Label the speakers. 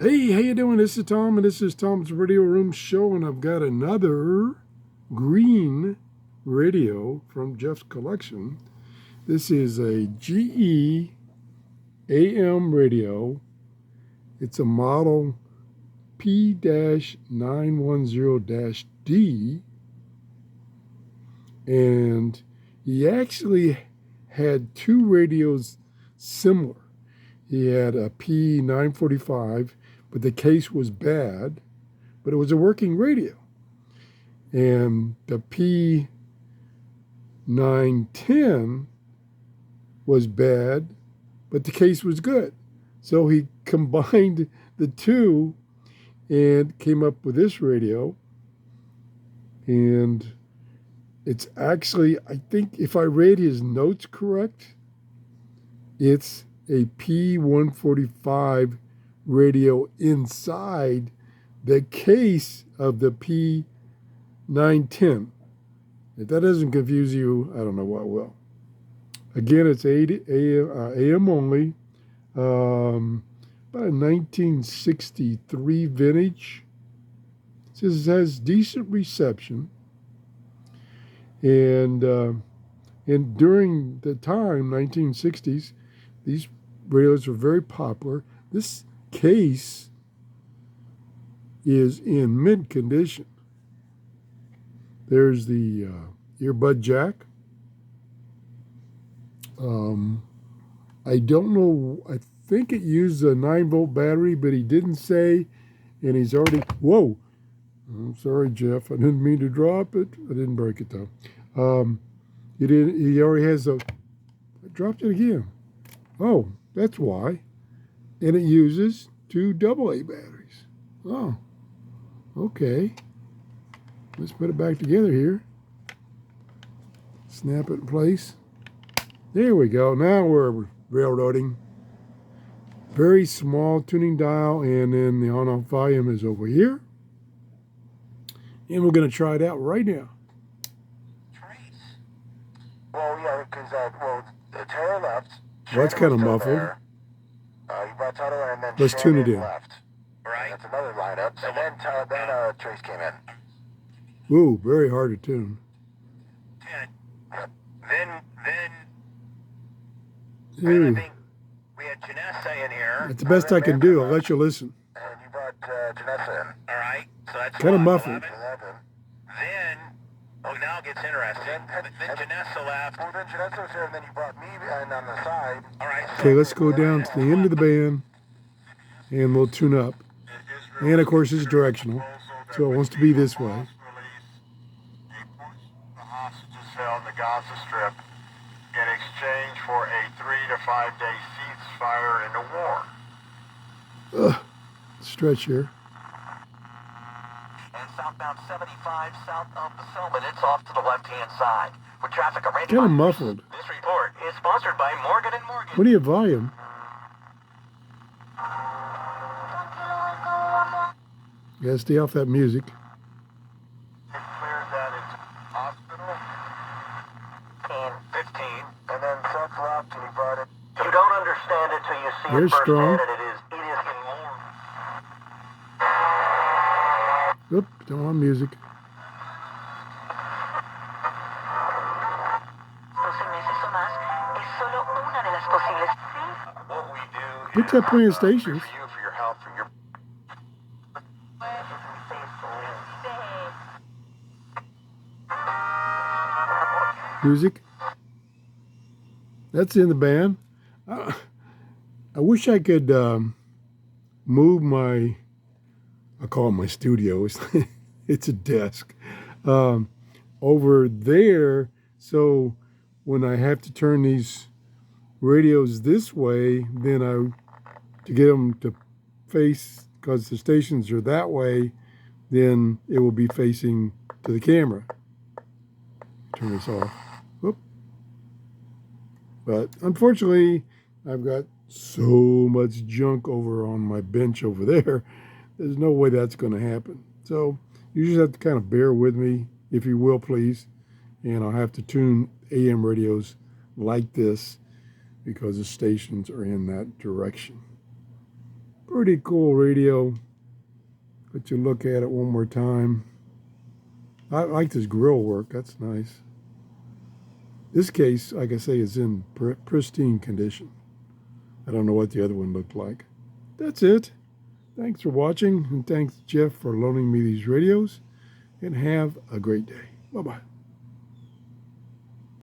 Speaker 1: Hey, how you doing? This is Tom, and this is Tom's Radio Room Show, and I've got another green radio from Jeff's collection. This is a GE AM radio. It's a model P-910-D, and he actually had two radios similar. He had a P945, but the case was bad, but it was a working radio. And the P910 was bad, but the case was good. So he combined the two and came up with this radio. And it's actually, I think if I read his notes correct, it's a P145 radio inside the case of the P910. If that doesn't confuse you, I don't know what will. Again, it's AM only, about a 1963 vintage. It says it has decent reception. And during the time, 1960s, these radios were very popular. This case is in mint condition. There's the earbud jack. I don't know. I think it used a 9-volt battery, but he didn't say. And he's already. Whoa! I'm sorry, Jeff. I didn't mean to drop it. I didn't break it though. He didn't. He already has a. I dropped it again. Oh, that's why. And it uses two AA batteries. Oh, okay. Let's put it back together here. Snap it in place. There we go. Now we're railroading. Very small tuning dial, and then the on-off volume is over here. And we're going to try it out right now.
Speaker 2: Well, yeah, because the Terra left.
Speaker 1: Well, that's kind of muffled. Let's tune it in.
Speaker 2: Left. Right. That's another lineup. And then Trace came in.
Speaker 1: Ooh, very hard to tune.
Speaker 2: Then I think we had Janessa in here.
Speaker 1: That's the best I can do. I'll let you listen.
Speaker 2: And you brought Janessa in. All right. So that's
Speaker 1: kind of muffled.
Speaker 2: 11. Then, now it gets interesting. Then Janessa left. Well, then Janessa was here, and then you brought me in on the side. All right.
Speaker 1: Okay, let's go down to the end of the band, and we'll tune up. And, of course, it's directional, so it wants to be this way.
Speaker 2: The hostages held in the Gaza Strip in exchange for a 3 to 5 day ceasefire in the war.
Speaker 1: Stretch here.
Speaker 3: And southbound 75 south of the Selman, it's off to the left-hand side. With traffic arranged.
Speaker 1: Kind of muffled.
Speaker 3: This report is sponsored by Morgan & Morgan.
Speaker 1: What do you volume? You gotta stay off that music.
Speaker 2: It cleared that it's hospital.
Speaker 3: 15.
Speaker 2: And then Seth left and he brought it.
Speaker 3: You don't understand it till you see
Speaker 1: They're
Speaker 3: it
Speaker 1: strong.
Speaker 3: firsthand, and it is getting more.
Speaker 1: Oop, don't want music.
Speaker 2: What we do
Speaker 1: Picked up plenty of stations.
Speaker 2: for you, for your help, for your...
Speaker 1: Music. That's in the band. I wish I could move my, I call it my studio. It's a desk. Over there, so when I have to turn these radios this way, then to get them to face, because the stations are that way, then it will be facing to the camera. Turn this off. Whoop. But unfortunately, I've got so much junk over on my bench over there. There's no way that's going to happen. So you just have to kind of bear with me, if you will, please. And I'll have to tune AM radios like this because the stations are in that direction. Pretty cool radio. Let you look at it one more time. I like this grill work. That's nice. This case, like I say, is in pristine condition. I don't know what the other one looked like. That's it. Thanks for watching, and thanks, Jeff, for loaning me these radios. And have a great day. Bye-bye.